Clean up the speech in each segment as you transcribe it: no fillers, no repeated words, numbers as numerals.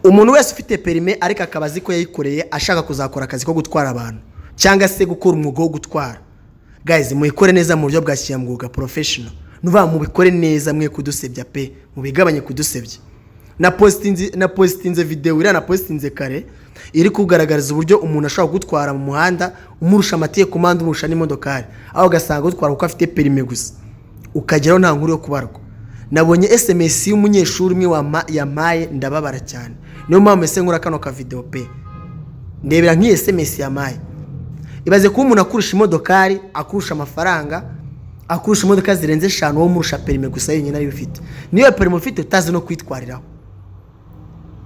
umuntu wese ufite perime ariko akabazi ko yayikoreye ashaka kuzakora akazi ko gutwara abantu cyangwa se gukora umwuga wo gutwara, guys muyikore neza mu buryo bwa kiyamwuga professional, nuva mu bikore neza mwe kudusebya pe, mu bigabanye kudusebya. Na postinze video ira na postinze kare iri kugaragariza uburyo umuntu ashobora gutwara mu muhanda umurusha amatiye komanda umurusha n'imodokari, aho gasanga gutwara kuko afite perime gusa ukageraho nta nkuru yo kubarwa. Nabonye SMS y'umunyeshuri umwe yamaye ndababara cyane, niyo mpamvu mese nkora kano ka video pe, ndebera nk'iyi SMS yamaye. Ibaze ko umuntu akurusha imodokari, akurusha amafaranga, akurusha imodoka zirenze 5 wo murusha perime gusa yenyine ari bifite, niyo perime ufite utazi no kwitwariraho.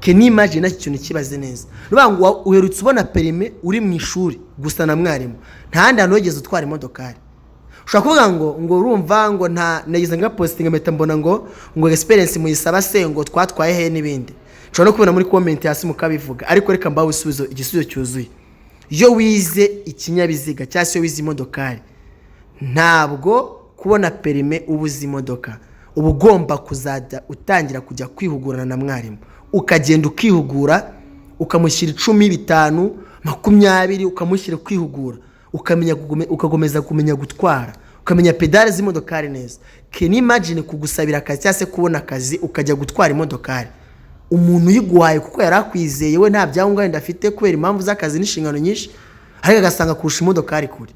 Can you imagine iki kintu kibaze neza? Rubango uherutse ubona perime uri mu ishuri gusa na mwarimu, nta handi hanogeze utwara imodokari. Ushaka kuvuga ngo urumva ngo nta nagize nga posting meta mbona ngo experience muyisaba se ngo twatwaye he nibindi. Nshobora kubona muri comment hasi mukabivuga, ariko reka mbawe igisubizo cyuzuye. Iyo wize ikinyabiziga cyangwa se wize imodokari, ntabwo kubona perime ubuze imodoka, uba ugomba kuzajya utangira kujya kwihugurana na mwarimu, ukagenda ukihugura, ukamushyira 10, 5, 20, ukamushyira kwihugura, ukagomeza kumenya gutwara, ukamenya pedale z'imodokari neza. Can you imagine kugusabira akazi cyangwa se kubona akazi ukajya gutwara imodokari, umuntu yiguhaye kuko yarakwizeye we nta byangombwa wenda afite kubera impamvu z'akazi n'inshingano nyinshi, ariko agasanga kurusha imodokari kuri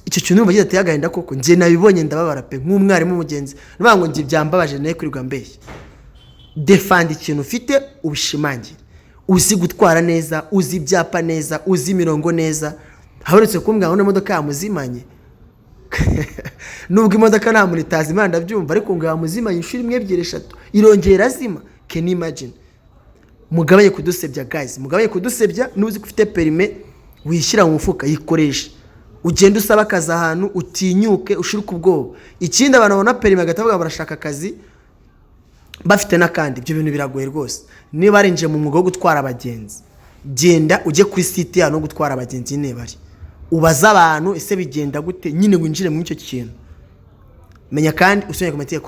icyo kintu bagiye atiyagahinda koko. Nje nabibonye ndababara pe nk'umwarimu mugenzi, nibango nje byambabaje naye kurirwa mbeshye. Defend ikintu ufite ubishimangire, uzi gutwara neza, uzi ibyapa neza, uzi imirongo neza. Haburetse kumbwa ngo imodoka yamuzimanye nubwo imodoka nta muri tazi Imana ndabyumva, ariko ngo yamuzimanye inshuro 1, 2, 3 irongera azima. Can you imagine? Mugabanye kudusebya guys, mugabanye kudusebya. Nuzi ko ufite perime wishyira mu mufuka yikoresha, ugenda usaba akazi ahantu utinyuke ushiruka ubwoba. Ikindi abantu babona perime agatavuga barashaka akazi bafite nakandi, ibyo bintu biragoye rwose. Niba arinje mu mwuga wo gutwara abagenzi, genda ujye kuri site ya no gutwara abagenzi nebari, ubaza abantu ese bigenda gute, nyine winjire mu icyo kintu. Menya kandi usonye ku mateka